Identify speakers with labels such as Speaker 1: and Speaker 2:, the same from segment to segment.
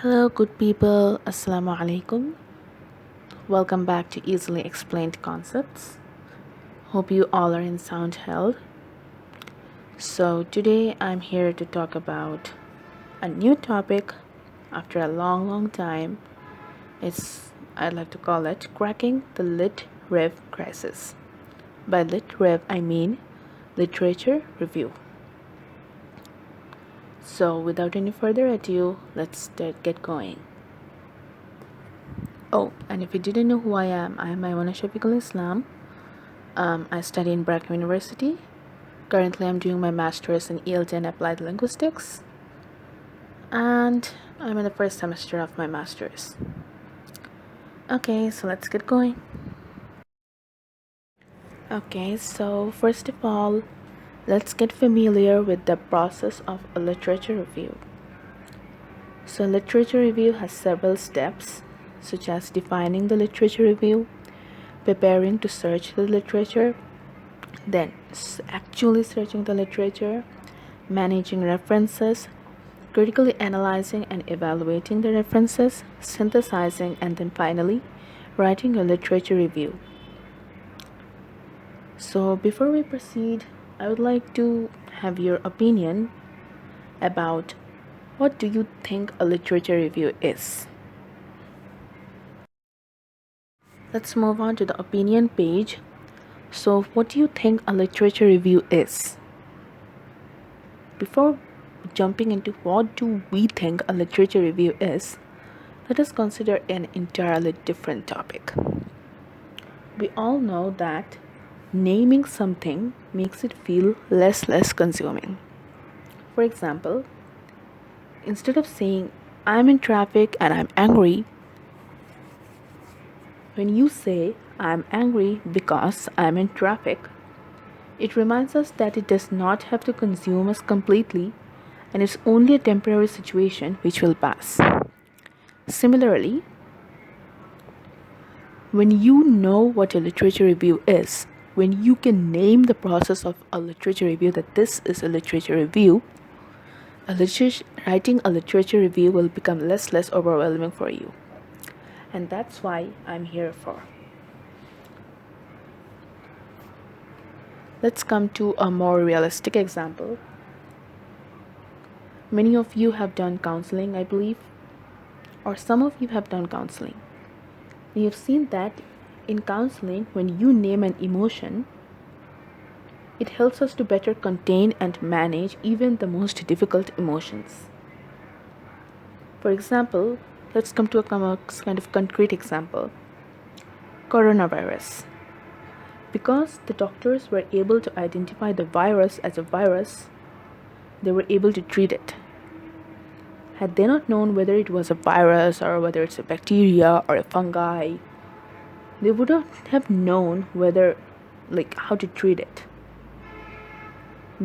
Speaker 1: Hello, good people. Assalamu alaikum. Welcome back to Easily Explained Concepts. Hope you all are in sound health. So, today I'm here to talk about a new topic after a long time. I'd like to call it Cracking the Lit Rev Crisis. By Lit Rev, I mean Literature Review. So, without any further ado, let's get going. Oh, and if you didn't know who I am Maimuna Shafiqul Islam. I study in Brack University. Currently, I'm doing my master's in ELT and Applied Linguistics. And I'm in the first semester of my master's. Okay, so let's get going. Okay, so first of all, let's get familiar with the process of a literature review. So, literature review has several steps, such as defining the literature review, preparing to search the literature, then actually searching the literature, managing references, critically analyzing and evaluating the references, synthesizing, and then finally writing a literature review. So before we proceed, I would like to have your opinion about what do you think a literature review is? Let's move on to the opinion page. So what do you think a literature review is? Before jumping into what do we think a literature review is, let us consider an entirely different topic. We all know that naming something makes it feel less consuming. For example, instead of saying I'm in traffic and I'm angry, when you say I'm angry because I'm in traffic, it reminds us that it does not have to consume us completely and it's only a temporary situation which will pass. Similarly, when you know what a literature review is, when you can name the process of a literature review that this is a literature review, writing a literature review will become less overwhelming for you. And that's why I'm here for. Let's come to a more realistic example. Many of you have done counseling, I believe, or some of you have done counseling. You've seen that in counseling, when you name an emotion, it helps us to better contain and manage even the most difficult emotions. For example, let's come to a kind of concrete example. Coronavirus. Because the doctors were able to identify the virus as a virus, they were able to treat it. Had they not known whether it was a virus or whether it's a bacteria or a fungi, they would not have known how to treat it.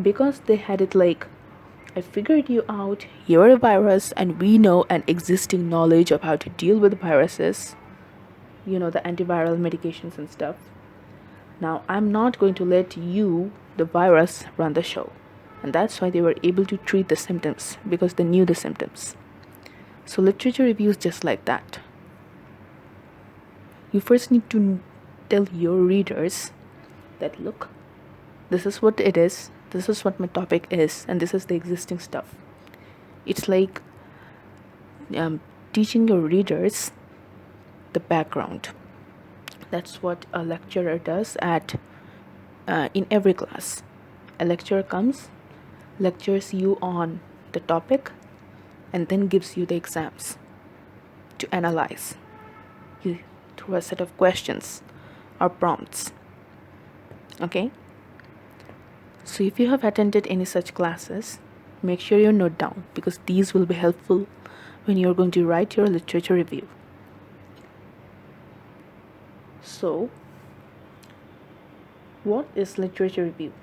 Speaker 1: Because they had it I figured you out, you're a virus, and we know an existing knowledge of how to deal with viruses, the antiviral medications and stuff. Now, I'm not going to let you, the virus, run the show. And that's why they were able to treat the symptoms, because they knew the symptoms. So literature reviews just like that. You first need to tell your readers that, look, this is what it is, this is what my topic is, and this is the existing stuff. It's like teaching your readers the background. That's what a lecturer does in every class. A lecturer comes, lectures you on the topic, and then gives you the exams to analyze through a set of questions or prompts. Okay? So if you have attended any such classes, make sure you note down, because these will be helpful when you're going to write your literature review. So, what is literature review?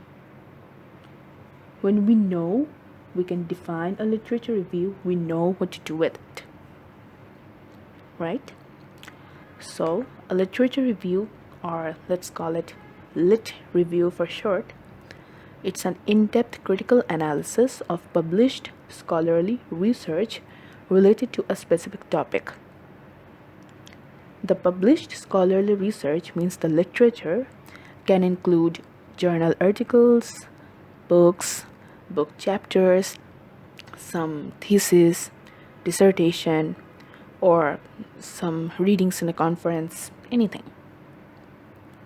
Speaker 1: When we know we can define a literature review, we know what to do with it. Right? So, a literature review, or let's call it Lit Review for short, it's an in-depth critical analysis of published scholarly research related to a specific topic. The published scholarly research means the literature can include journal articles, books, book chapters, some thesis, dissertation, or some readings in a conference, anything.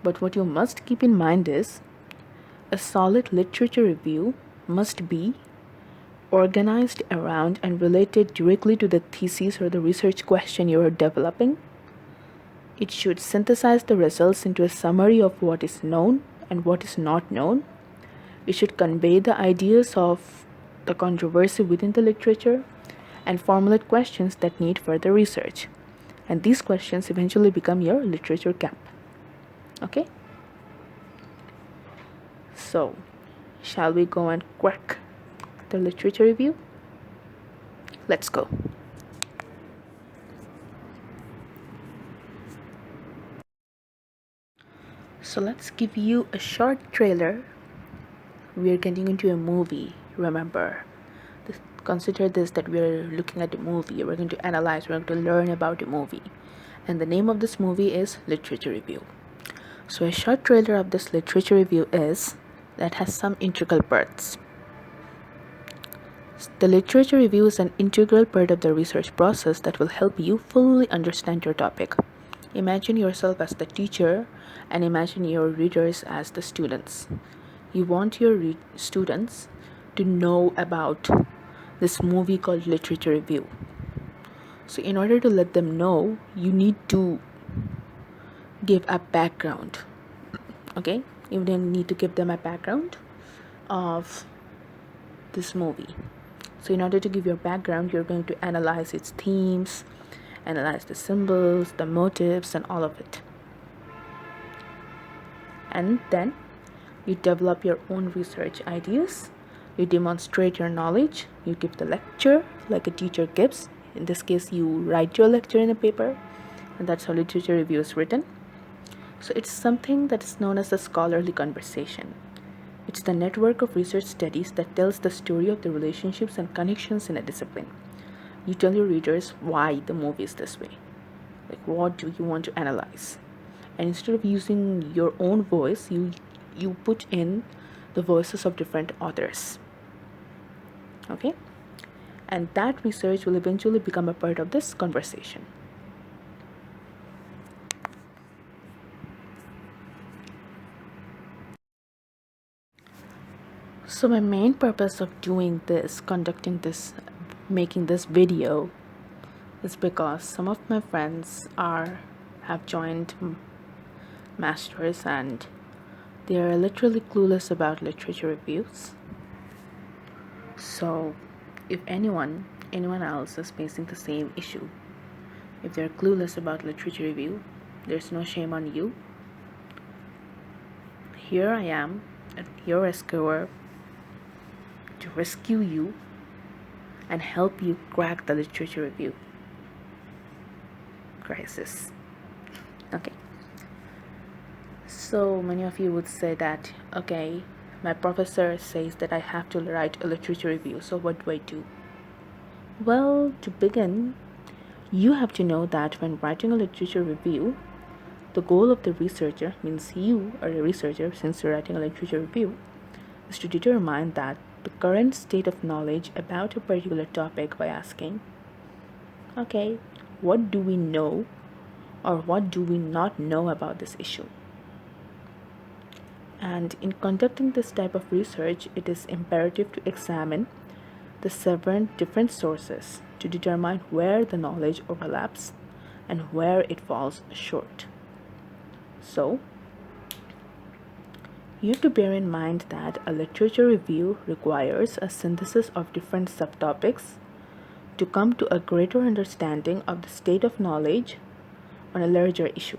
Speaker 1: But what you must keep in mind is a solid literature review must be organized around and related directly to the thesis or the research question you are developing. It should synthesize the results into a summary of what is known and what is not known. It should convey the ideas of the controversy within the literature and formulate questions that need further research. And these questions eventually become your literature camp. Okay? So, shall we go and crack the literature review? Let's go. So let's give you a short trailer. We are getting into a movie, remember. Consider this that we are looking at the movie. We're going to analyze, we're going to learn about the movie. And the name of this movie is Literature Review. So a short trailer of this literature review that has some integral parts. The literature review is an integral part of the research process that will help you fully understand your topic. Imagine yourself as the teacher and imagine your readers as the students. You want your students to know about this movie called Literature Review. So in order to let them know, you need to give a background. Okay? You then need to give them a background of this movie. So in order to give your background, you're going to analyze its themes, analyze the symbols, the motives, and all of it. And then you develop your own research ideas. You demonstrate your knowledge. You give the lecture like a teacher gives. In this case, you write your lecture in a paper, and that's how literature review is written. So it's something that is known as a scholarly conversation. It's the network of research studies that tells the story of the relationships and connections in a discipline. You tell your readers why the movie is this way. Like, what do you want to analyze? And instead of using your own voice, you put in the voices of different authors. Okay? And that research will eventually become a part of this conversation. So my main purpose of doing this, conducting this, making this video is because some of my friends have joined masters and they are literally clueless about literature reviews. So if anyone else is facing the same issue, if they're clueless about literature review, there's no shame on you. Here I am, your rescuer, to rescue you and help you crack the literature review crisis. Okay. So many of you would say that, okay, my professor says that I have to write a literature review, so what do I do? Well, to begin, you have to know that when writing a literature review, the goal of the researcher, means you are a researcher since you're writing a literature review, is to determine that the current state of knowledge about a particular topic by asking, okay, what do we know or what do we not know about this issue? And in conducting this type of research, it is imperative to examine the several different sources to determine where the knowledge overlaps and where it falls short. So, you have to bear in mind that a literature review requires a synthesis of different subtopics to come to a greater understanding of the state of knowledge on a larger issue.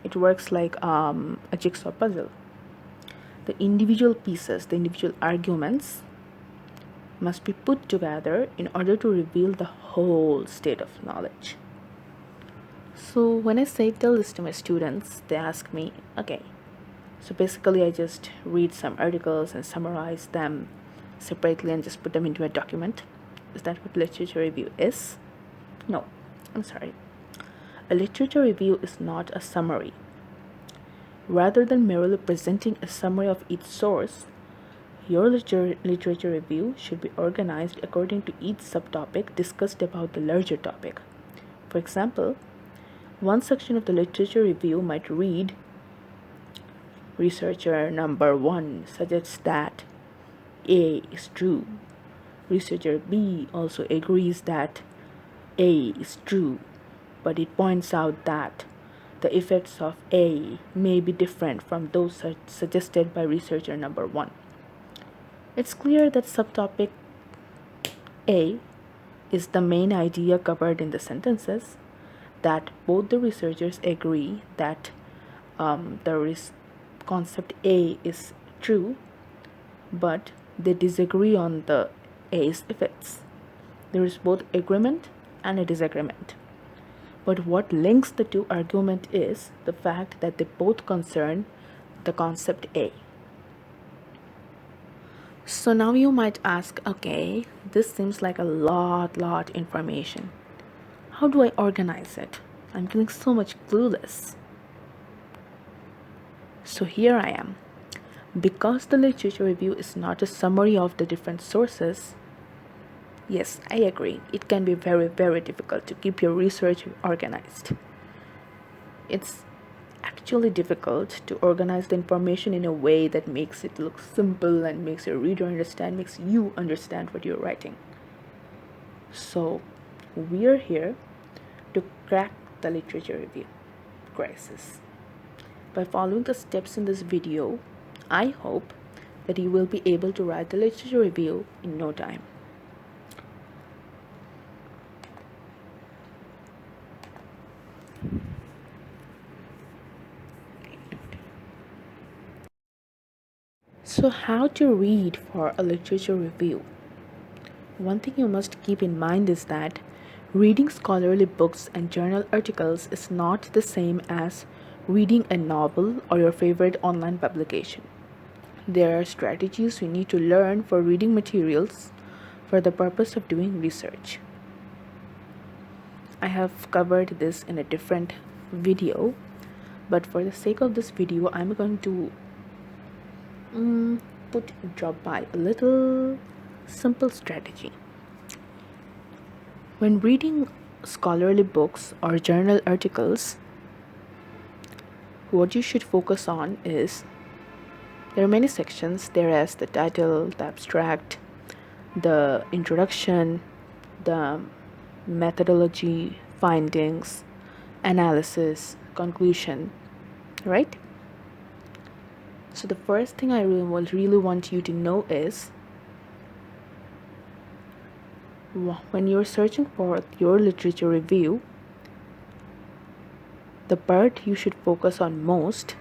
Speaker 1: It works like a jigsaw puzzle. The individual pieces, the individual arguments must be put together in order to reveal the whole state of knowledge. So when I tell this to my students, they ask me, okay, so basically I just read some articles and summarize them separately and just put them into a document. Is that what literature review is? No, I'm sorry. A literature review is not a summary. Rather than merely presenting a summary of each source, your literature review should be organized according to each subtopic discussed about the larger topic. For example, one section of the literature review might read, researcher number 1 suggests that A is true. Researcher B also agrees that A is true, but it points out that the effects of A may be different from those suggested by researcher number 1. It's clear that subtopic A is the main idea covered in the sentences, that both the researchers agree that concept A is true, but they disagree on the A's effects. There is both agreement and a disagreement. But what links the two arguments is the fact that they both concern the concept A. So now you might ask, okay, this seems like a lot information. How do I organize it? I'm feeling so much clueless. So here I am. Because the literature review is not a summary of the different sources, yes, I agree, it can be very difficult to keep your research organized. It's actually difficult to organize the information in a way that makes it look simple and makes your reader understand, makes you understand what you're writing. So we're here to crack the literature review crisis. By following the steps in this video, I hope that you will be able to write the literature review in no time. So how to read for a literature review? One thing you must keep in mind is that reading scholarly books and journal articles is not the same as reading a novel or your favorite online publication. There are strategies you need to learn for reading materials for the purpose of doing research. I have covered this in a different video, but for the sake of this video, I'm going to drop by a little simple strategy. When reading scholarly books or journal articles, what you should focus on is there are many sections. There is the title, the abstract, the introduction, the methodology, findings, analysis, conclusion, right? So the first thing I really want you to know is when you're searching for your literature review, the part you should focus on most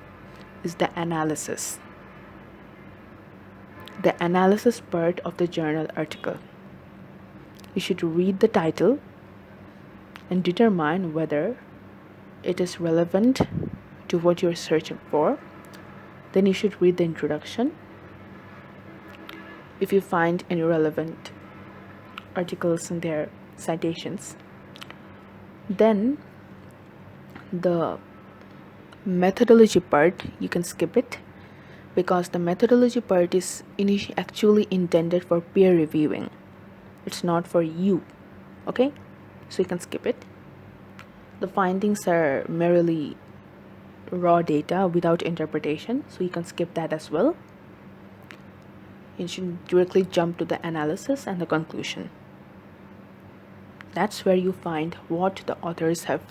Speaker 1: is the analysis. The analysis part of the journal article. You should read the title and determine whether it is relevant to what you're searching for. Then you should read the introduction. If you find any relevant articles in their citations, then the methodology part, you can skip it because the methodology part is actually intended for peer reviewing. It's not for you, okay? So you can skip it. The findings are merely raw data without interpretation, so you can skip that as well. You should directly jump to the analysis and the conclusion. That's where you find what the authors have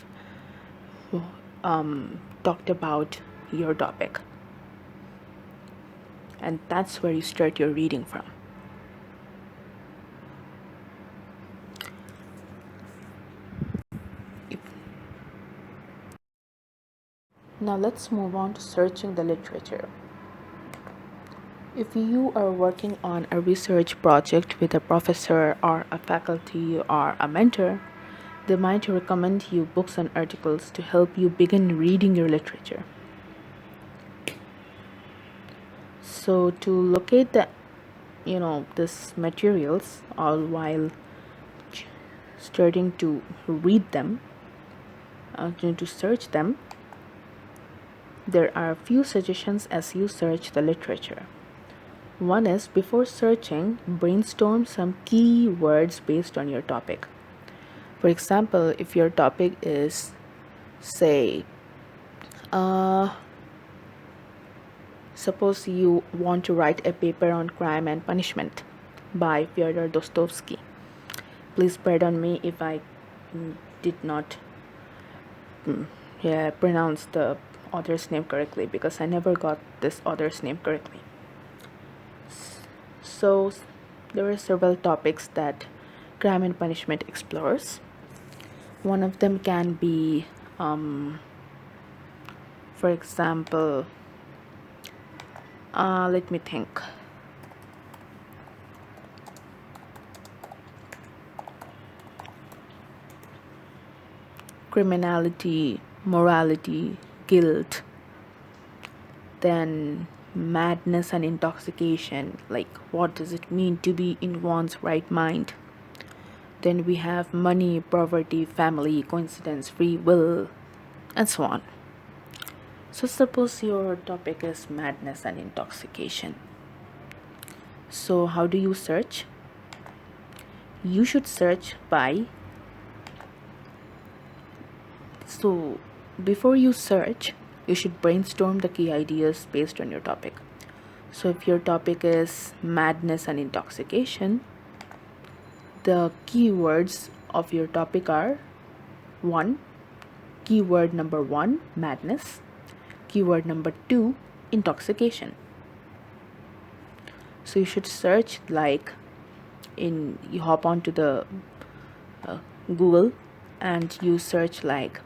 Speaker 1: talked about your topic, and that's where you start your reading from. Now let's move on to searching the literature. If you are working on a research project with a professor or a faculty or a mentor, they might recommend you books and articles to help you begin reading your literature. So to locate this materials all while starting to read them, to search them, there are a few suggestions as you search the literature. One is, before searching, brainstorm some key words based on your topic. For example, if your topic is, say, suppose you want to write a paper on crime and punishment by Fyodor Dostoevsky. Please pardon me if I did not pronounce the author's name correctly, because I never got this author's name correctly. So there are several topics that crime and punishment explores. One of them can be, for example, let me think. Criminality, morality, guilt, then madness and intoxication, like what does it mean to be in one's right mind. Then we have money, poverty, family, coincidence, free will, and so on. So suppose your topic is madness and intoxication. So how do you search? You should search by, so before you search, you should brainstorm the key ideas based on your topic. So if your topic is madness and intoxication, the keywords of your topic are: 1, keyword number 1, madness; keyword number 2, intoxication. So you should search, like, you hop onto the Google and you search like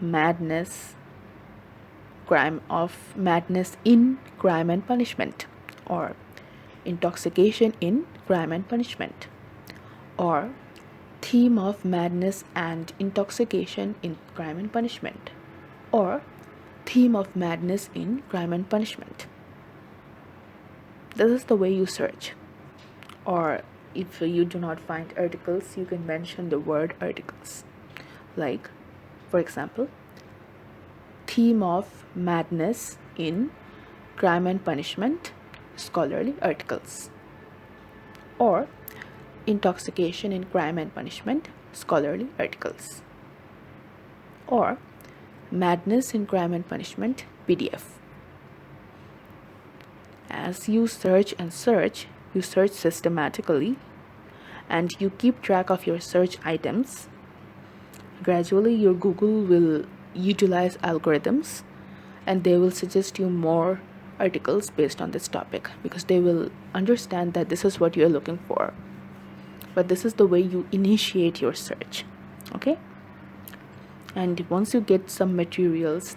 Speaker 1: madness in crime and punishment, or intoxication in crime and punishment, or theme of madness and intoxication in crime and punishment, or theme of madness in crime and punishment. This is the way you search. Or if you do not find articles, you can mention the word articles. Like, for example, theme of madness in crime and punishment, scholarly articles, or intoxication in crime and punishment, scholarly articles, or madness in crime and punishment, PDF. As you search and search, you search systematically and you keep track of your search items. Gradually, your Google will utilize algorithms and they will suggest you more articles based on this topic, because they will understand that this is what you're looking for. But this is the way you initiate your search. Okay? And once you get some materials,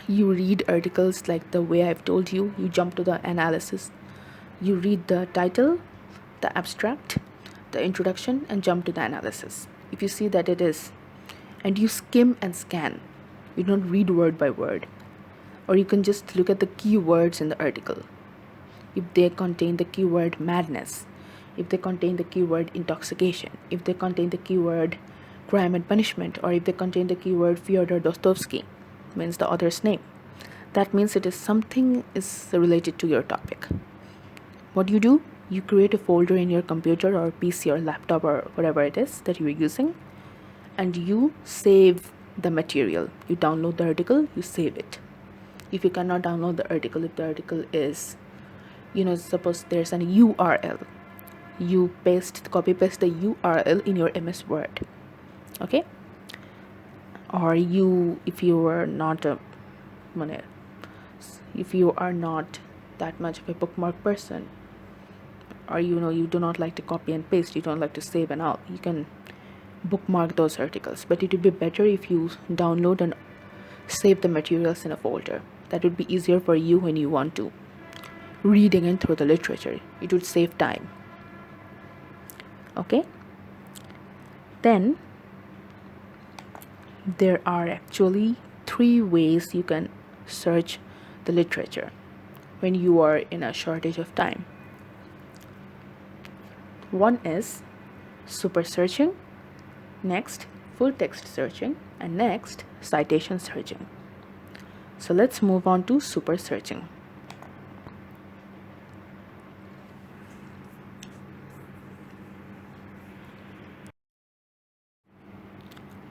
Speaker 1: you read articles like the way I've told you. You jump to the analysis. You read the title, the abstract, the introduction, and jump to the analysis. If you see that it is, and you skim and scan. You don't read word by word. Or you can just look at the keywords in the article. If they contain the keyword madness, if they contain the keyword intoxication, if they contain the keyword crime and punishment, or if they contain the keyword Fyodor Dostoevsky, means the author's name, that means it is something is related to your topic. What you do, you create a folder in your computer or PC or laptop or whatever it is that you're using, and you save the material. You download the article, you save it. If you cannot download the article, if the article is, suppose there's an URL, you copy paste the URL in your MS Word. Okay? Or if you are not that much of a bookmark person, or you do not like to copy and paste, you don't like to save and all, you can bookmark those articles. But it would be better if you download and save the materials in a folder. That would be easier for you when you want to read again through the literature. It would save time. Okay? Then there are actually 3 ways you can search the literature when you are in a shortage of time. One is super searching, next full text searching, and next citation searching. So let's move on to super searching.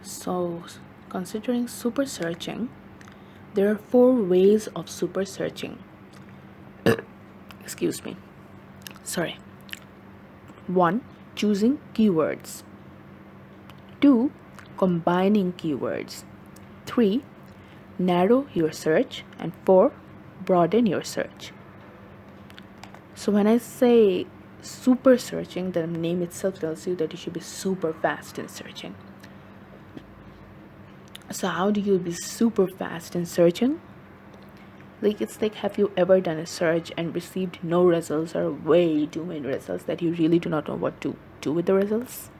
Speaker 1: So considering super searching, there are 4 ways of super searching. Excuse me. Sorry. 1. Choosing keywords. 2. Combining keywords. 3. Narrow your search. And 4. Broaden your search. So when I say super searching, the name itself tells you that you should be super fast in searching. So how do you be super fast in searching? It's like, have you ever done a search and received no results or way too many results that you really do not know what to do with the results?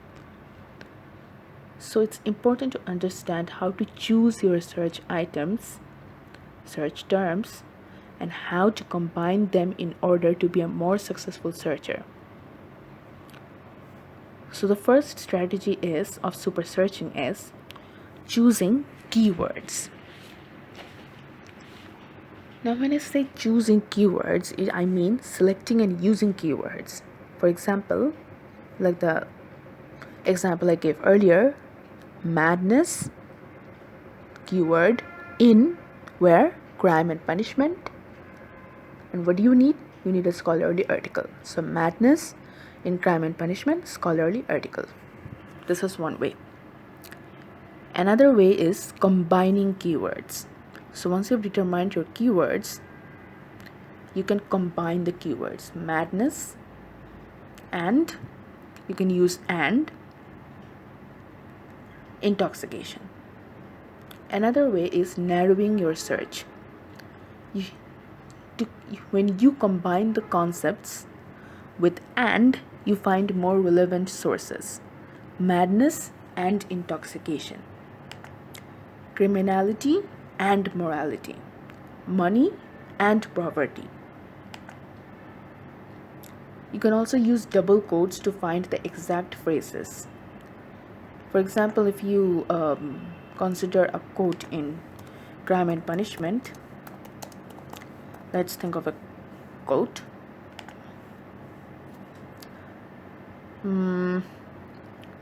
Speaker 1: So it's important to understand how to choose your search items, search terms, and how to combine them in order to be a more successful searcher. So the first strategy of super searching is choosing keywords. Now when I say choosing keywords, I mean selecting and using keywords. For example, like the example I gave earlier, madness, keyword in where crime and punishment. And what do you need? You need a scholarly article. So madness in crime and punishment, scholarly article. This is one way. Another way is combining keywords. So once you've determined your keywords, you can combine the keywords madness, and you can use and intoxication. Another way is narrowing your search. When you combine the concepts with and, you find more relevant sources: madness and intoxication, criminality and morality, money and poverty. You can also use double quotes to find the exact phrases. For example, if you consider a quote in crime and punishment, let's think of a quote.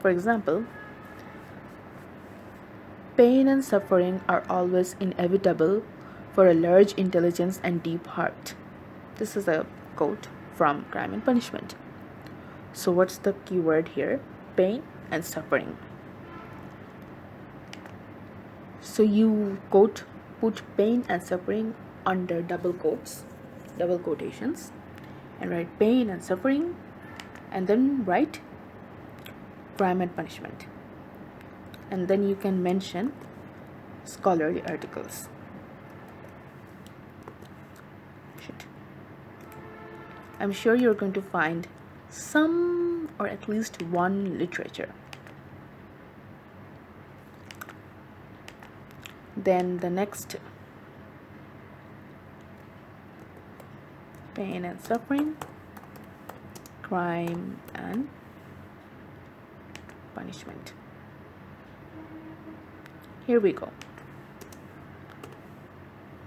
Speaker 1: For example, pain and suffering are always inevitable for a large intelligence and deep heart. This is a quote from crime and punishment. So what's the keyword here? Pain and suffering. So you put pain and suffering under double quotations, and write pain and suffering, and then write crime and punishment. And then you can mention scholarly articles. I'm sure you're going to find some or at least one literature. Then the next, pain and suffering, crime and punishment. Here we go.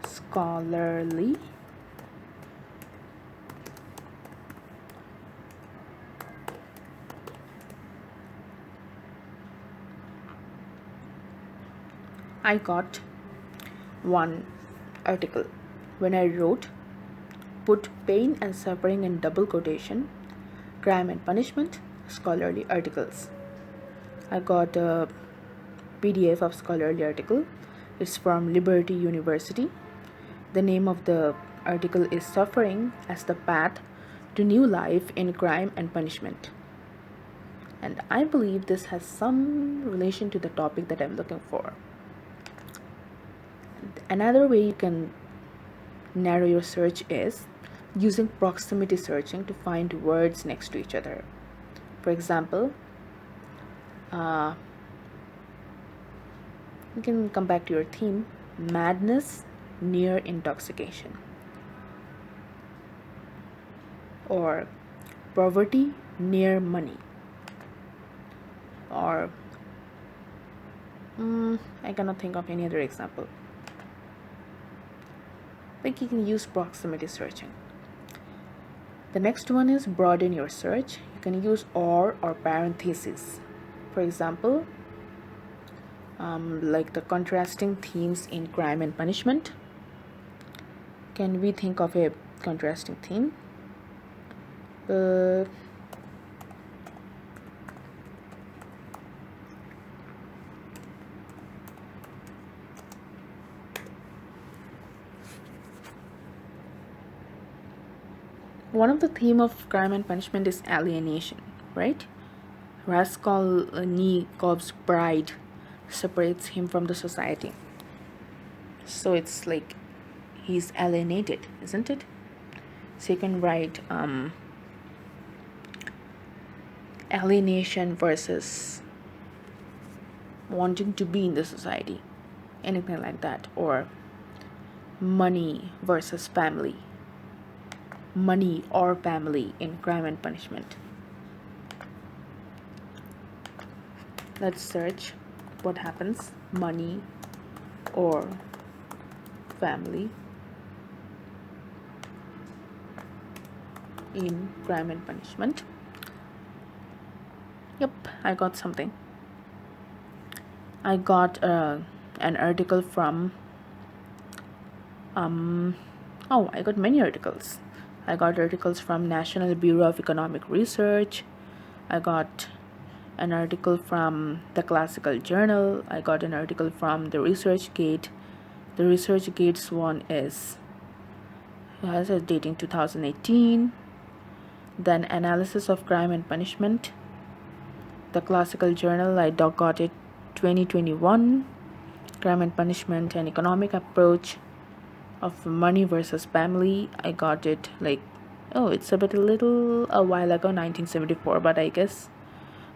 Speaker 1: Scholarly I got one article when I wrote put pain and suffering in double quotation, crime and punishment, scholarly articles. I got a PDF of scholarly article. It's from Liberty University. The name of the article is Suffering as the Path to New Life in Crime and Punishment. And I believe this has some relation to the topic that I'm looking for. Another way you can narrow your search is using proximity searching to find words next to each other. For example, you can come back to your theme: madness near intoxication, or poverty near money, or I cannot think of any other example. Like you can use proximity searching. The next one is broaden your search. You can use or parentheses. For example, like the contrasting themes in crime and punishment. Can we think of a contrasting theme? One of the theme of crime and punishment is alienation, right? Raskolnikov's bride separates him from the society. So it's like he's alienated, isn't it? So you can write alienation versus wanting to be in the society, anything like that. Or money versus family, money or family in crime and punishment. Let's search what happens, money or family in crime and punishment. Yep, I got something. I got an article from I got many articles. I got articles from National Bureau of Economic Research. I got an article from the Classical Journal. I got an article from the ResearchGate. The ResearchGate's one is dating 2018. Then Analysis of Crime and Punishment. The Classical Journal, I got it 2021. Crime and Punishment, an Economic Approach of Money versus Family. I got it it's a while ago, 1974, but I guess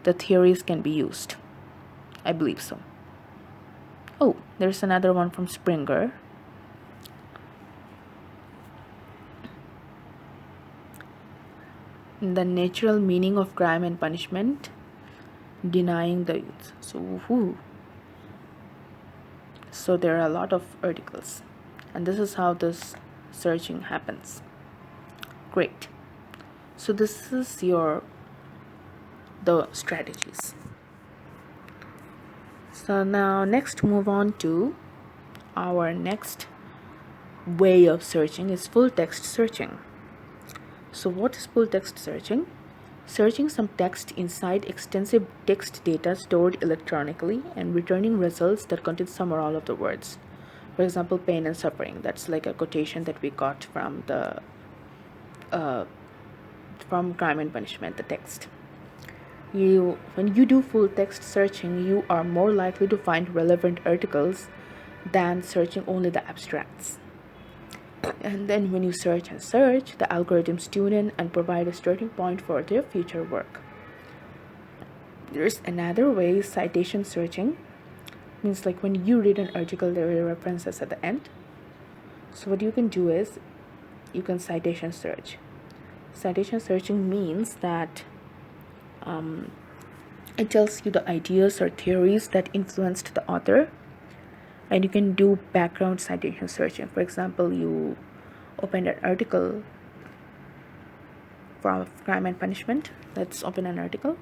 Speaker 1: the theories can be used. I believe so. Oh, there's another one from Springer. The Natural Meaning of Crime and Punishment, Denying the Youth. So there are a lot of articles, and this is how this searching happens. Great. So this is the strategies. So now next, move on to our next way of searching is full text searching. So what is full text searching? Searching some text inside extensive text data stored electronically and returning results that contain some or all of the words. For example, pain and suffering. That's like a quotation that we got from the from Crime and Punishment, the text. When you do full text searching, you are more likely to find relevant articles than searching only the abstracts. And then when you search and search, the algorithms tune in and provide a starting point for their future work. There's another way, citation searching. Means like when you read an article, there are references at the end. So what you can do is you can citation search. Citation searching means that it tells you the ideas or theories that influenced the author, and you can do background citation searching. For example, you open an article from Crime and Punishment. Let's open an article.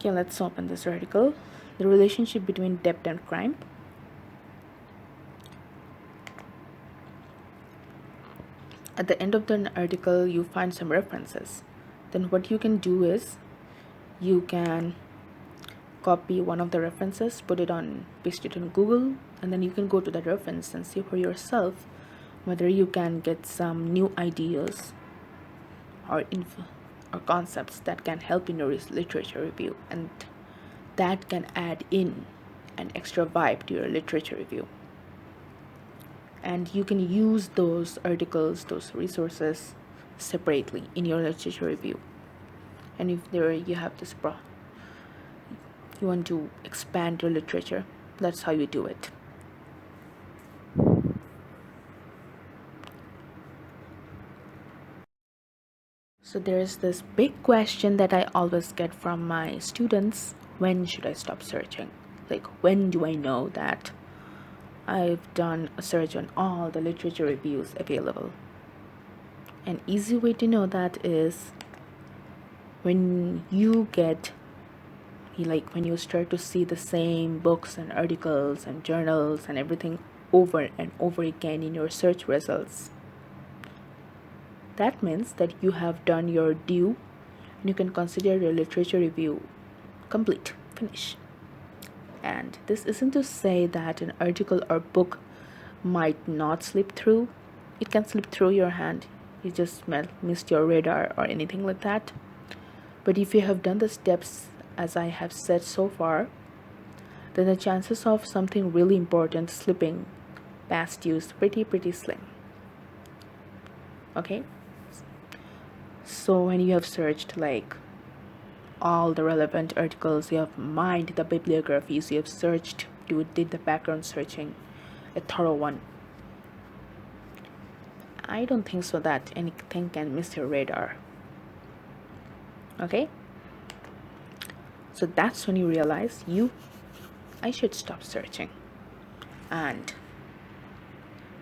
Speaker 1: Let's open this article. The relationship between debt and crime. At the end of the article, you find some references. Then what you can do is you can copy one of the references, paste it on Google, and then you can go to that reference and see for yourself whether you can get some new ideas or concepts that can help in your literature review, and that can add in an extra vibe to your literature review. And you can use those articles, those resources separately in your literature review. And if you have this you want to expand your literature, that's how you do it. So there's this big question that I always get from my students: when should I stop searching? Like, when do I know that I've done a search on all the literature reviews available? An easy way to know that is when you when you start to see the same books and articles and journals and everything over and over again in your search results. That means that you have done your due and you can consider your literature review complete, finished. And this isn't to say that an article or book might not slip through. It can slip through your hand. You just missed your radar or anything like that. But if you have done the steps as I have said so far, then the chances of something really important slipping past you is pretty slim. Okay? So when you have searched like all the relevant articles, you have mined the bibliographies, you have searched, you did the background searching, a thorough one, I don't think so that anything can miss your radar. Okay? So that's when you realize I should stop searching. And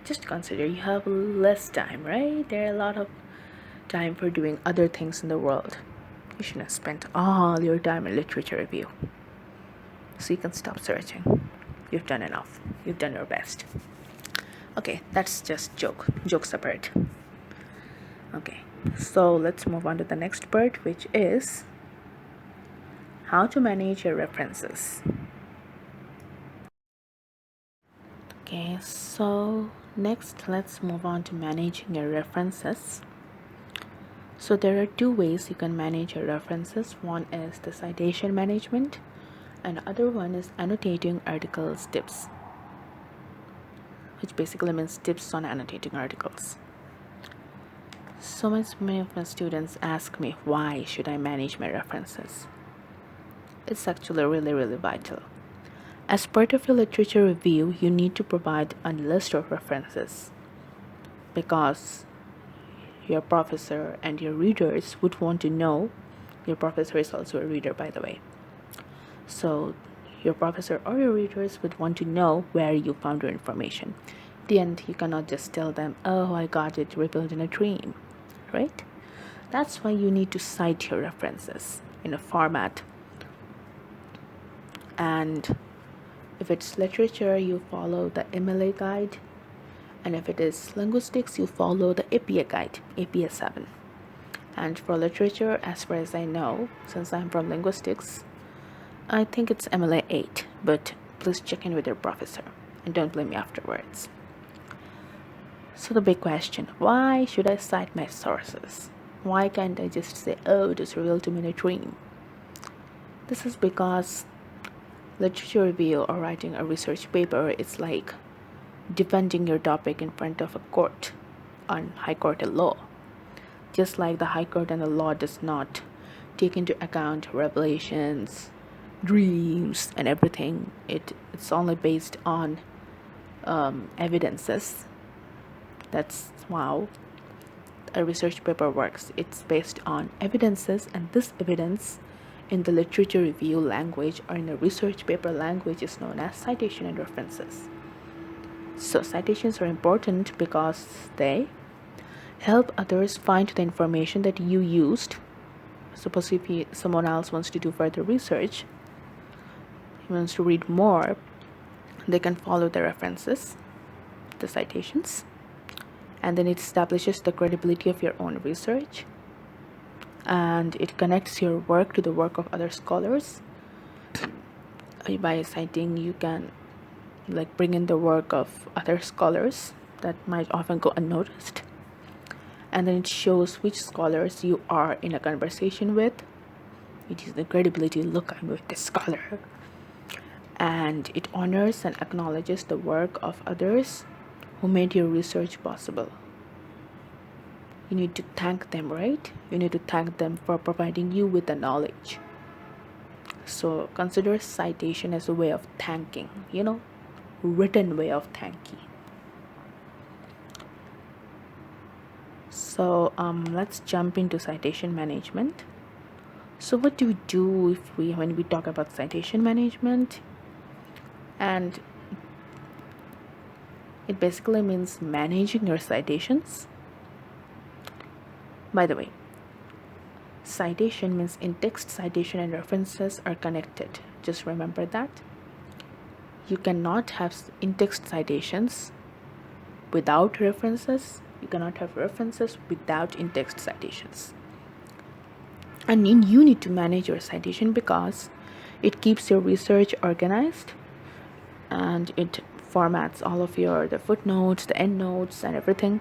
Speaker 1: just consider you have less time, right? There are a lot of time for doing other things in the world. You shouldn't have spent all your time in literature review. So you can stop searching. You've done enough. You've done your best. Okay, that's just jokes apart. Okay, so let's move on to the next part, which is how to manage your references. Okay, so next let's move on to managing your references. So there are two ways you can manage your references. One is the citation management and the other one is annotating articles tips, which basically means tips on annotating articles. So many of my students ask me, why should I manage my references? It's actually really vital. As part of your literature review, you need to provide a list of references because your professor and your readers would want to know. Your professor is also a reader, by the way. So your professor or your readers would want to know where you found your information. At the end, you cannot just tell them, oh, I got it revealed in a dream, right? That's why you need to cite your references in a format. And if it's literature, you follow the MLA guide. And if it is linguistics, you follow the APA guide, APA 7. And for literature, as far as I know, since I'm from linguistics, I think it's MLA 8, but please check in with your professor and don't blame me afterwards. So the big question, why should I cite my sources? Why can't I just say, oh, it was revealed to me in a dream? This is because literature review or writing a research paper is like defending your topic in front of a court on high court and law. Just like the high court and the law does not take into account revelations, dreams, and everything. It's only based on evidences. That's how a research paper works. It's based on evidences, and this evidence in the literature review language or in the research paper language is known as citation and references. So citations are important because they help others find the information that you used. Suppose if someone else wants to do further research, he wants to read more, they can follow the references, the citations, and then it establishes the credibility of your own research, and it connects your work to the work of other scholars. By citing, you can bring in the work of other scholars that might often go unnoticed, and then it shows which scholars you are in a conversation with. It is the credibility, look, I'm with this scholar. And it honors and acknowledges the work of others who made your research possible. You need to thank them, right? You need to thank them for providing you with the knowledge. So consider citation as a way of thanking, written way of thanking. So let's jump into citation management. So what do we do when we talk about citation management? And it basically means managing your citations. By the way, citation means in-text citation and references are connected. Just remember that. You cannot have in-text citations without references. You cannot have references without in-text citations. And you need to manage your citation because it keeps your research organized and it formats all of the footnotes, the endnotes, and everything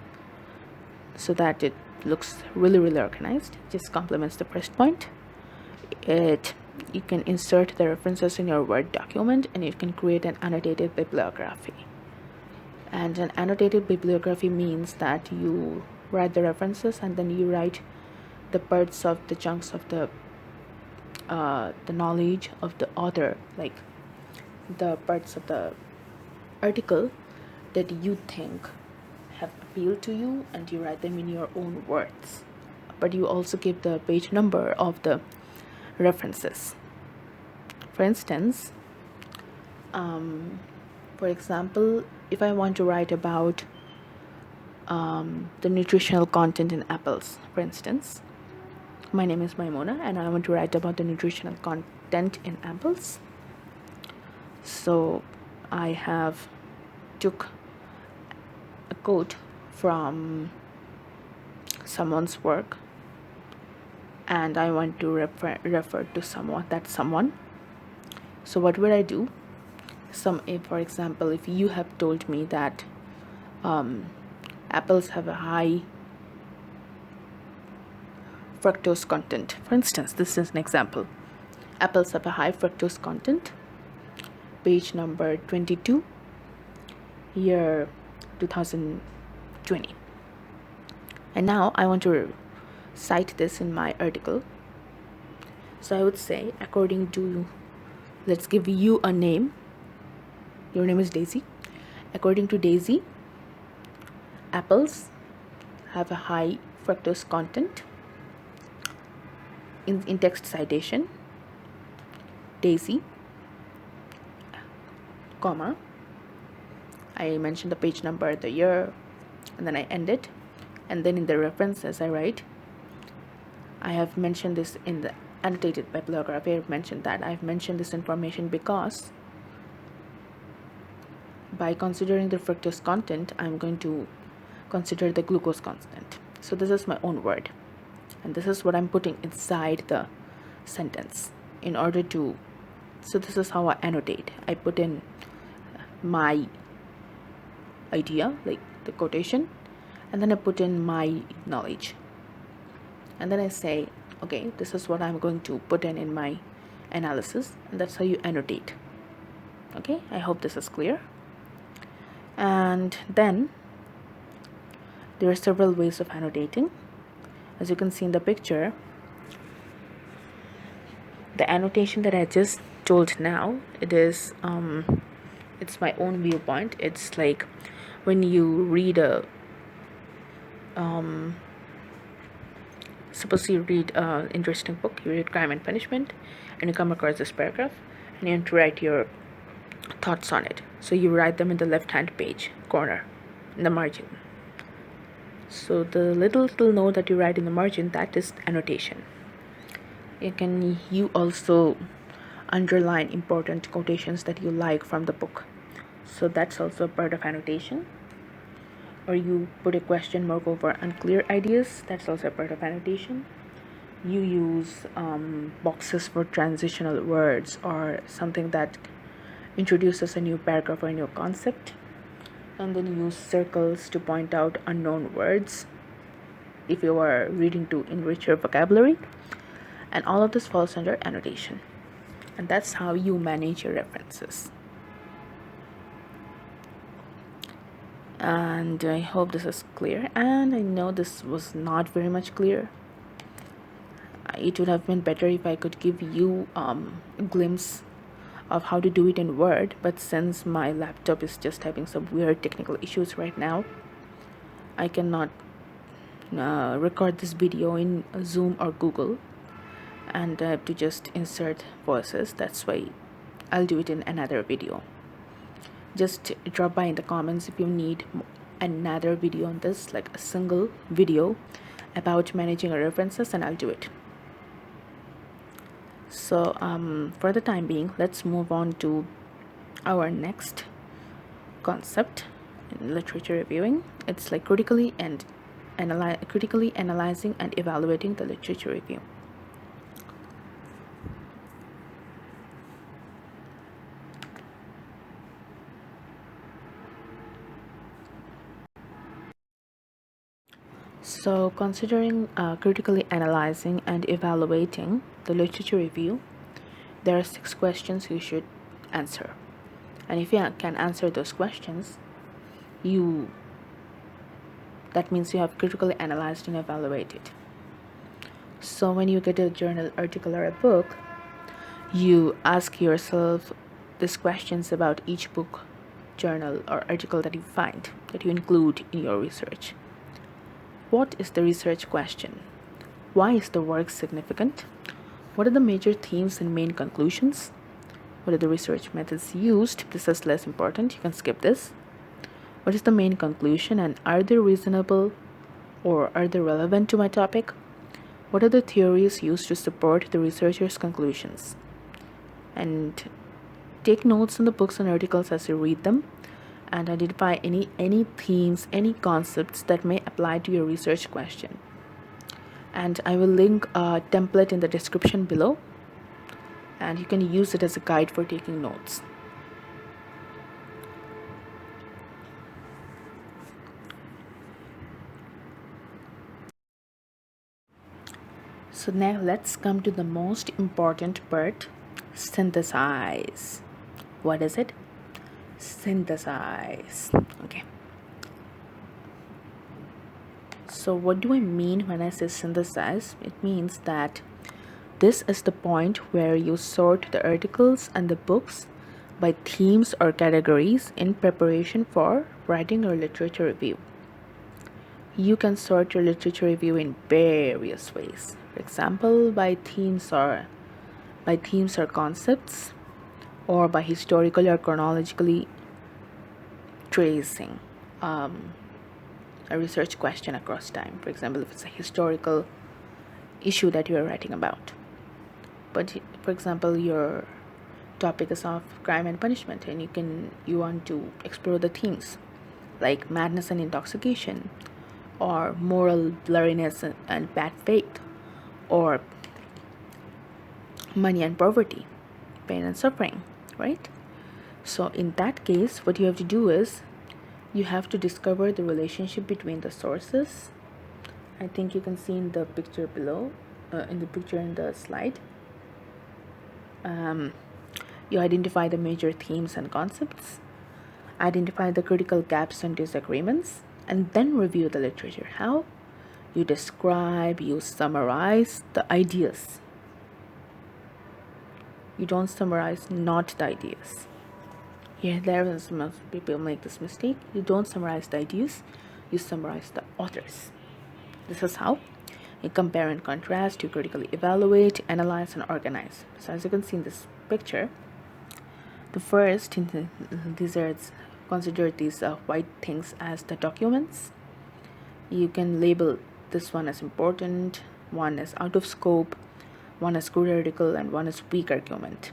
Speaker 1: so that it looks really, really organized. Just complements the first point. You can insert the references in your Word document, and you can create an annotated bibliography. And an annotated bibliography means that you write the references and then you write the parts of the chunks of the knowledge of the author, like the parts of the article that you think have appealed to you, and you write them in your own words. But you also give the page number of the references. For instance, for example, if I want to write about the nutritional content in apples, for instance, my name is Maimona and I want to write about the nutritional content in apples. So I have took a quote from someone's work and I want to refer to someone. So what would I do? For example, if you have told me that apples have a high fructose content, for instance, this is an example. Apples have a high fructose content, page number 22, year 2020. And now I want to cite this in my article. So I would say, according to, let's give you a name. Your name is Daisy. According to Daisy, apples have a high fructose content. In text citation, Daisy, comma, I mention the page number, the year, and then I end it. And then in the references I write, I have mentioned this in the annotated bibliography. I've mentioned that I've mentioned this information because by considering the fructose content, I'm going to consider the glucose content. So this is my own word, and this is what I'm putting inside the sentence in order to, so this is how I annotate. I put in my idea, like the quotation, and then I put in my knowledge. And then I say, okay, this is what I'm going to put in my analysis, and that's how you annotate. Okay, I hope this is clear. And then there are several ways of annotating. As you can see in the picture, the annotation that I just told now, it's my own viewpoint. It's like when you read suppose you read an interesting book, you read Crime and Punishment, and you come across this paragraph, and you want to write your thoughts on it. So you write them in the left-hand page corner, in the margin. So the little note that you write in the margin, that is annotation. You also underline important quotations that you like from the book. So that's also a part of annotation. Or you put a question mark over unclear ideas, that's also a part of annotation. You use boxes for transitional words or something that introduces a new paragraph or a new concept. And then use circles to point out unknown words if you are reading to enrich your vocabulary. And all of this falls under annotation. And that's how you manage your references. And I hope this is clear. And I know this was not very much clear. It would have been better if I could give you a glimpse of how to do it in Word, but since my laptop is just having some weird technical issues right now, I cannot record this video in Zoom or Google, and I have to just insert voices. That's why I'll do it in another video. Just drop by in the comments if you need another video on this, like a single video about managing your references, and I'll do it. So for the time being, let's move on to our next concept in literature reviewing. It's like critically analyzing and evaluating the literature review. So considering critically analyzing and evaluating the literature review, there are 6 questions you should answer. And if you can answer those questions, that means you have critically analyzed and evaluated. So when you get a journal article or a book, you ask yourself these questions about each book, journal, or article that you find, that you include in your research. What is the research question? Why is the work significant? What are the major themes and main conclusions? What are the research methods used? This is less important, you can skip this. What is the main conclusion, and are they reasonable or are they relevant to my topic? What are the theories used to support the researcher's conclusions? And take notes on the books and articles as you read them, and identify any themes, any concepts that may apply to your research question. And I will link a template in the description below, and you can use it as a guide for taking notes. So now let's come to the most important part, synthesize. What is it? Synthesize. Okay. So what do I mean when I say synthesize? It means that this is the point where you sort the articles and the books by themes or categories in preparation for writing your literature review. You can sort your literature review in various ways. For example, by themes or concepts, or by historical or chronologically tracing a research question across time. For example, if it's a historical issue that you are writing about. But for example, your topic is of crime and punishment, and you want to explore the themes like madness and intoxication, or moral blurriness and bad faith, or money and poverty, pain and suffering, right? So in that case, what you have to do is you have to discover the relationship between the sources. I think you can see in the picture below, in the slide. You identify the major themes and concepts, identify the critical gaps and disagreements, and then review the literature. How? You describe, you summarize the ideas. You don't summarize not the ideas. There some people make this mistake. You don't summarize the ideas, you summarize the authors. This is how you compare and contrast, you critically evaluate, analyze, and organize. So as you can see in this picture, the first, consider these white things as the documents. You can label this one as important, one as out of scope, one as good article, and one as weak argument.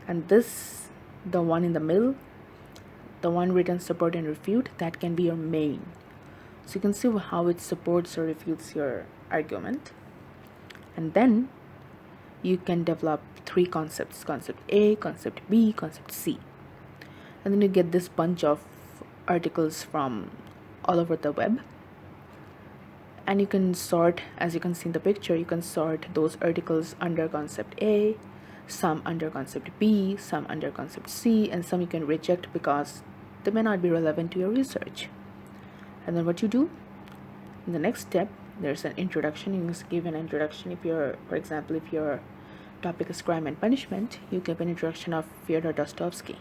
Speaker 1: And this, the one in the middle, the one written support and refute, that can be your main. So you can see how it supports or refutes your argument. And then you can develop 3 concepts: concept A, concept B, concept C. And then you get this bunch of articles from all over the web, and you can sort, as you can see in the picture, you can sort those articles under concept A, some under concept B, some under concept C, and some you can reject because they may not be relevant to your research. And then what you do in the next step, there's an introduction. You must give an introduction. For example, if your topic is crime and punishment, you give an introduction of Fyodor Dostoevsky,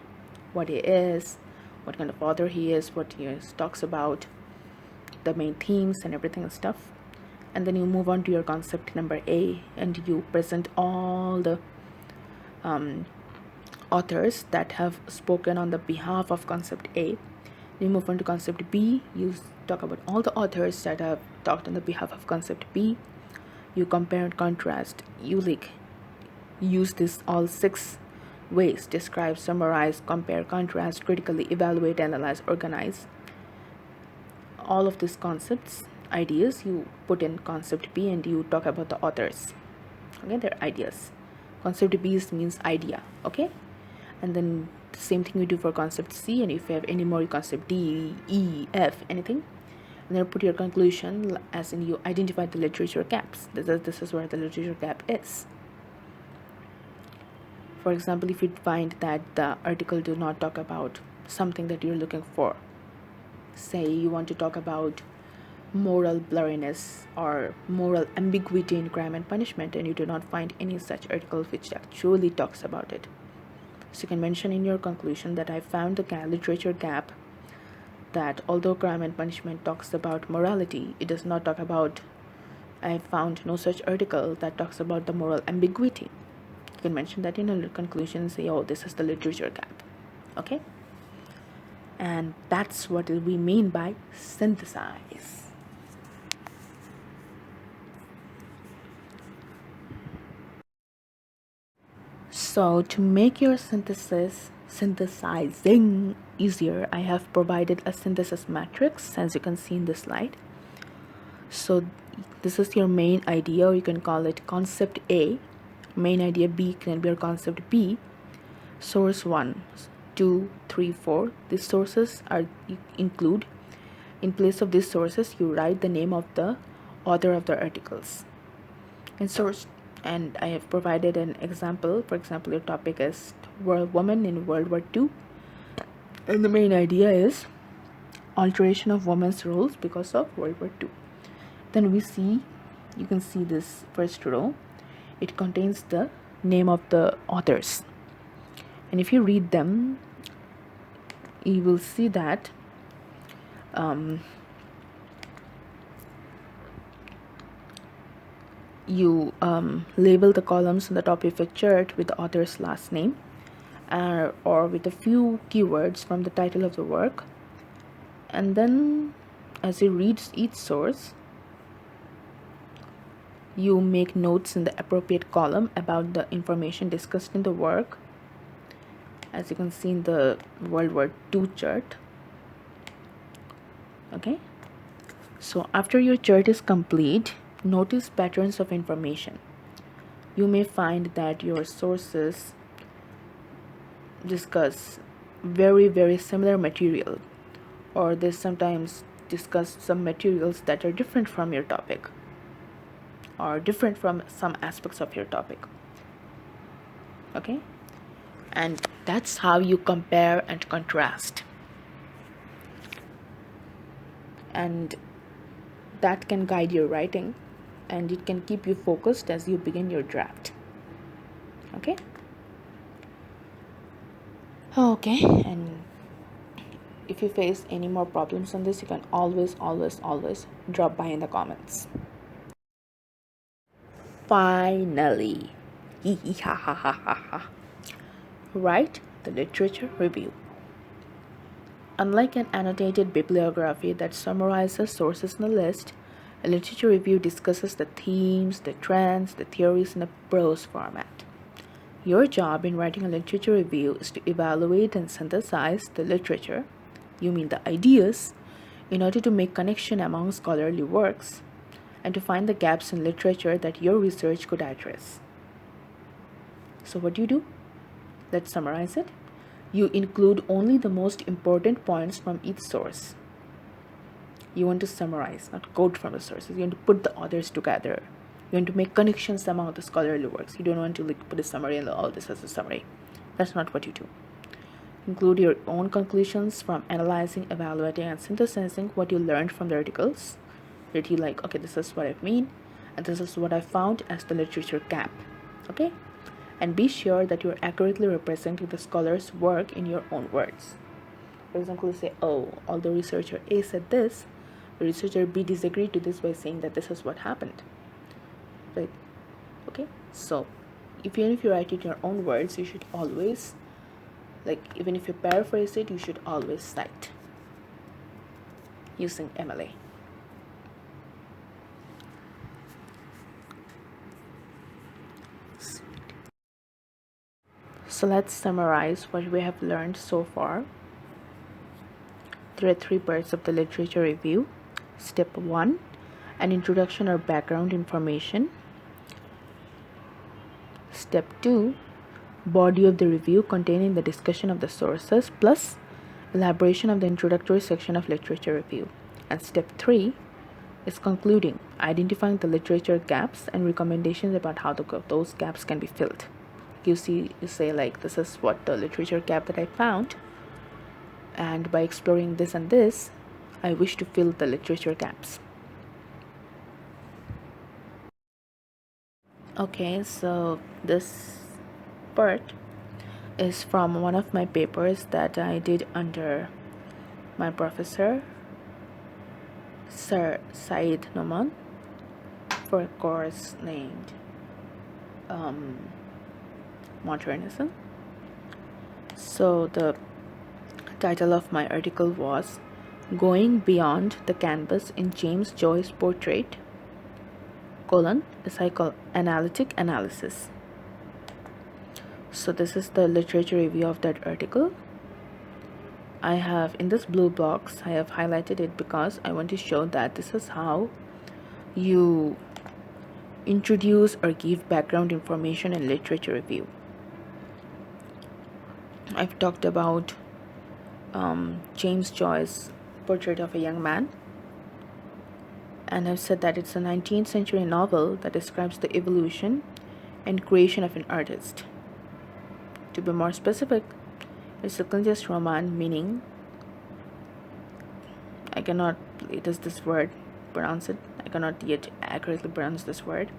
Speaker 1: what he is, what kind of author he is, what he talks about, the main themes and everything and stuff. And then you move on to your concept number A, and you present all the authors that have spoken on the behalf of concept A. You move on to concept B, you talk about all the authors that have talked on the behalf of concept B. You compare and contrast. You use this all 6 ways: describe, summarize, compare, contrast, critically evaluate, analyze, organize. All of these concepts, ideas, you put in concept B and you talk about the authors. Okay, they're ideas. Concept B means idea. Okay, and then the same thing you do for concept C, and if you have any more, concept D, E, F, anything, and then put your conclusion, as in you identify the literature gaps. This is where the literature gap is. For example, if you find that the article do not talk about something that you're looking for, say you want to talk about moral blurriness or moral ambiguity in crime and punishment, and you do not find any such article which actually talks about it, so you can mention in your conclusion that I found the literature gap, that although crime and punishment talks about morality, it does not talk about, I found no such article that talks about the moral ambiguity. You can mention that in a conclusion and say, oh, this is the literature gap. Okay, and that's what we mean by synthesize. So to make your synthesizing easier, I have provided a synthesis matrix, as you can see in this slide. So this is your main idea, or you can call it concept A. Main idea B can be your concept B. Source 1, 2, 3, 4. These sources are include. In place of these sources, you write the name of the author of the articles. And I have provided an example. For example, your topic is women in World War II, and the main idea is alteration of women's roles because of World War II. Then you can see this first row. It contains the name of the authors, and if you read them, you will see that you label the columns on the top of your chart with the author's last name, or with a few keywords from the title of the work. And then as you read each source, you make notes in the appropriate column about the information discussed in the work, as you can see in the World War II chart. Okay, so after your chart is complete, notice patterns of information. You may find that your sources discuss very similar material, or they sometimes discuss some materials that are different from your topic, or different from some aspects of your topic. Okay, and that's how you compare and contrast, and that can guide your writing, and it can keep you focused as you begin your draft. Okay, and if you face any more problems on this, you can always drop by in the comments. Finally, write the literature review. Unlike an annotated bibliography that summarizes sources in a list, a literature review discusses the themes, the trends, the theories in a prose format. Your job in writing a literature review is to evaluate and synthesize the literature, you mean the ideas, in order to make connection among scholarly works, and to find the gaps in literature that your research could address. So what do? Let's summarize it. You include only the most important points from each source. You want to summarize, not quote from the sources. You want to put the authors together. You want to make connections among the scholarly works. You don't want to put a summary and all this as a summary. That's not what you do. Include your own conclusions from analyzing, evaluating, and synthesizing what you learned from the articles. That you okay, this is what I mean, and this is what I found as the literature gap. Okay? And be sure that you're accurately representing the scholar's work in your own words. For example, you say, oh, although researcher A said this, researcher B disagreed to this by saying that this is what happened, right? Okay, so even if you write it in your own words, you should always, like, even if you paraphrase it, you should always cite using MLA. So let's summarize what we have learned so far. There are 3 parts of the literature review. Step 1, an introduction or background information. Step 2, body of the review containing the discussion of the sources plus elaboration of the introductory section of literature review. And step 3 is concluding, identifying the literature gaps and recommendations about how those gaps can be filled. You say like, this is what the literature gap that I found, and by exploring this and this, I wish to fill the literature gaps. Okay, so this part is from one of my papers that I did under my professor, Sir Said Noman, for a course named Modernism. So the title of my article was Going Beyond the Canvas in James Joyce's Portrait, a psychoanalytic analysis. So this is the literature review of that article. I have, in this blue box, I have highlighted it because I want to show that this is how you introduce or give background information in literature review. I've talked about James Joyce's Portrait of a Young Man, and I've said that it's a 19th century novel that describes the evolution and creation of an artist. To be more specific, it's a Kunjas Roman, meaning I cannot yet accurately pronounce this word,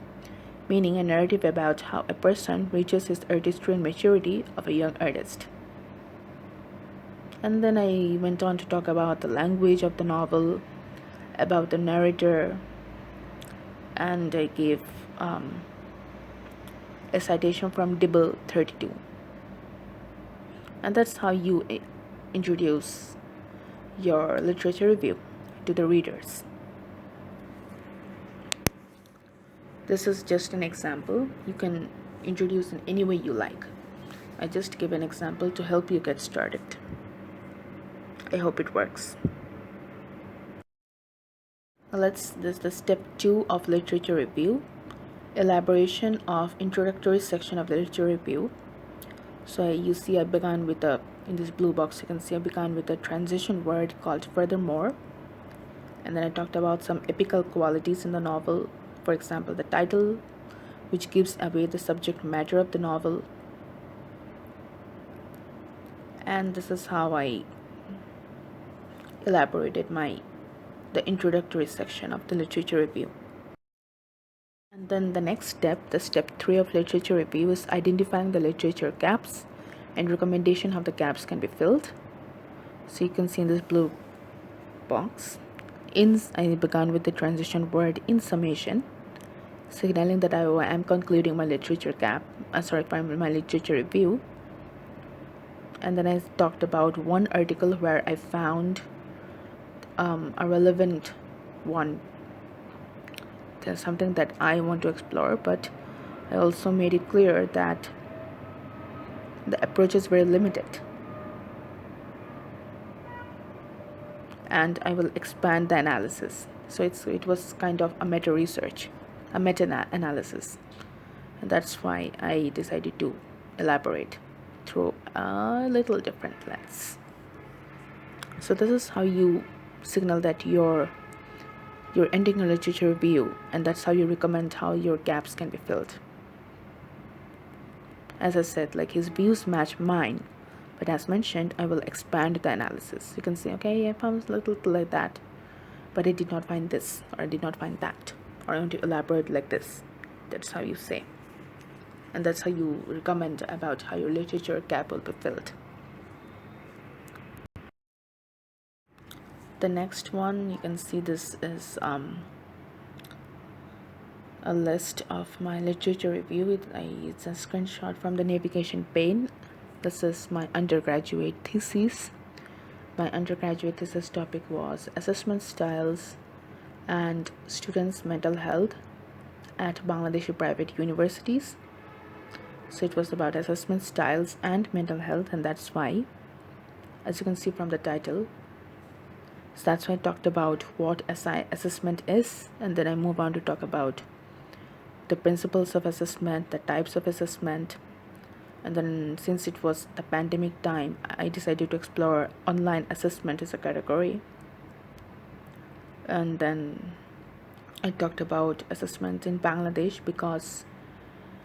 Speaker 1: meaning a narrative about how a person reaches his artistry and maturity of a young artist. And then I went on to talk about the language of the novel, about the narrator, and I gave a citation from Dibble 32. And that's how you introduce your literature review to the readers. This is just an example. You can introduce in any way you like. I just give an example to help you get started. I hope it works. This is the step 2 of literature review, elaboration of introductory section of literature review. So you see I began with in this blue box you can see I began with a transition word called furthermore, and then I talked about some epical qualities in the novel, for example the title, which gives away the subject matter of the novel. And this is how I elaborated the introductory section of the literature review. And then the next step, the step 3 of literature review, is identifying the literature gaps and recommendation how the gaps can be filled. So you can see in this blue box, I began with the transition word in summation, signaling that I am concluding my literature my literature review. And then I talked about one article where I found a relevant one. There's something that I want to explore, but I also made it clear that the approach is very limited, and I will expand the analysis. So it was kind of a meta-analysis, and that's why I decided to elaborate through a little different lens. So this is how you signal that you're ending a literature review, and that's how you recommend how your gaps can be filled. As I said, like, his views match mine, but as mentioned, I will expand the analysis. You can say, okay, I found a little like that, but I did not find this, or I did not find that, or I want to elaborate like this. That's how you say, and that's how you recommend about how your literature gap will be filled. The next one, you can see this is a list of my literature review. It's a screenshot from the navigation pane. This is my undergraduate thesis. My undergraduate thesis topic was assessment styles and students' mental health at Bangladeshi private universities. So it was about assessment styles and mental health, and that's why, as you can see from the title, so that's why I talked about what assessment is, and then I move on to talk about the principles of assessment, the types of assessment, and then since it was the pandemic time, I decided to explore online assessment as a category. And then I talked about assessment in Bangladesh because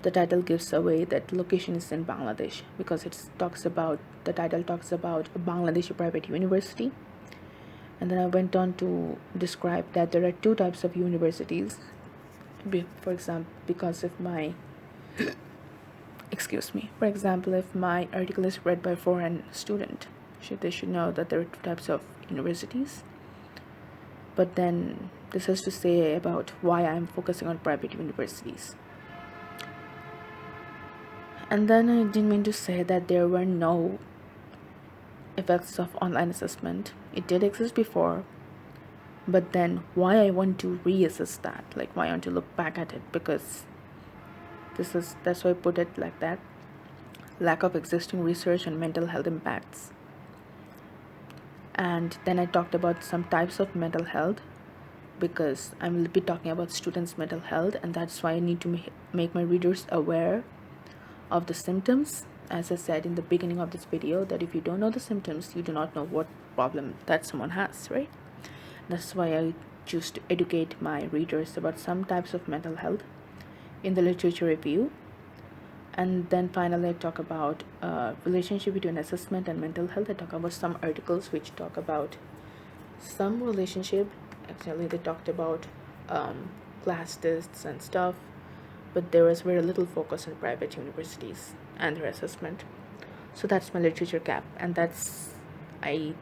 Speaker 1: the title gives away that location is in Bangladesh, because the title talks about a Bangladeshi private university. And then I went on to describe that there are two types of universities. For example, because if my for example, if my article is read by a foreign student, they should know that there are two types of universities. But then this has to say about why I'm focusing on private universities. And then I didn't mean to say that there were no effects of online assessment. It did exist before, but then why I want to reassess that, like why I want to look back at it, because that's why I put it like that. Lack of existing research on mental health impacts. And then I talked about some types of mental health, because I will be talking about students' mental health, and that's why I need to make my readers aware of the symptoms. As I said in the beginning of this video, that if you don't know the symptoms, you do not know what problem that someone has, right? That's why I choose to educate my readers about some types of mental health in the literature review. And then finally I talk about relationship between assessment and mental health. I talk about some articles which talk about some relationship. Actually, they talked about class tests and stuff, but there was very little focus on private universities and their assessment. So that's my literature gap, and that's I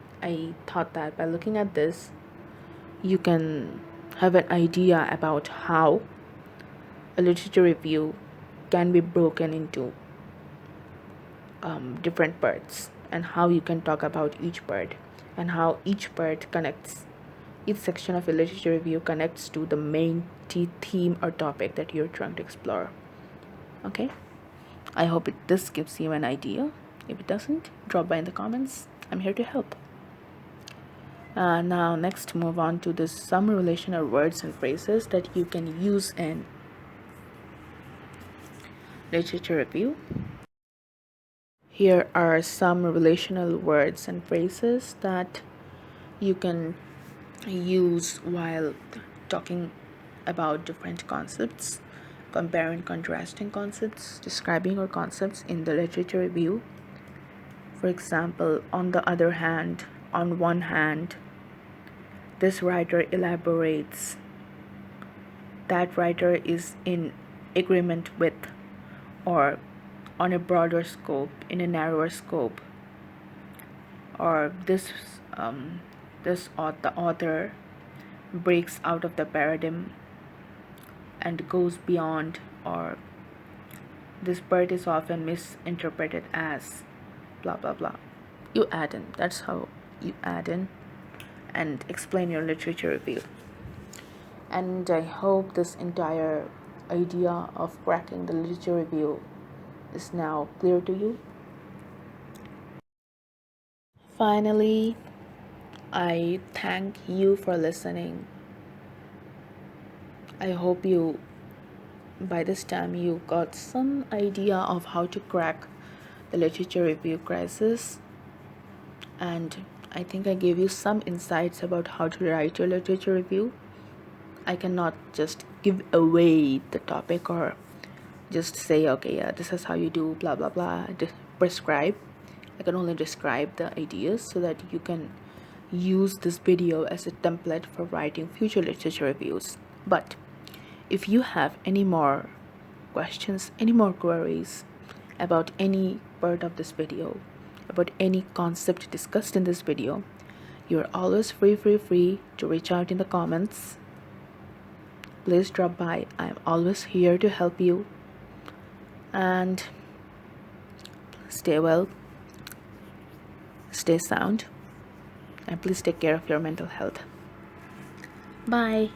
Speaker 1: thought that by looking at this, you can have an idea about how a literature review can be broken into different parts, and how you can talk about each part, and how each section of a literature review connects to the main theme or topic that you're trying to explore. Okay, I hope this gives you an idea. If it doesn't, drop by in the comments. I'm here to help. Now next, move on to the some relational words and phrases that you can use in literature review. Here are some relational words and phrases that you can use while talking about different concepts, comparing, contrasting concepts, describing our concepts in the literature review. For example, on the other hand, on one hand, this writer elaborates, that writer is in agreement with, or on a broader scope, in a narrower scope, or the author breaks out of the paradigm and goes beyond, or this part is often misinterpreted as blah blah blah. You add in. That's how you add in and explain your literature review. And I hope this entire idea of cracking the literature review is now clear to you. Finally, I thank you for listening. I hope by this time you got some idea of how to crack the literature review crisis, and I think I gave you some insights about how to write your literature review. I cannot just give away the topic or just say, okay, yeah, this is how you do blah blah blah, prescribe. I can only describe the ideas so that you can use this video as a template for writing future literature reviews. But if you have any more questions, any more queries about any part of this video, about any concept discussed in this video, You're always free to reach out in the comments. Please drop by. I'm always here to help you. And stay well, stay sound, and please take care of your mental health. Bye.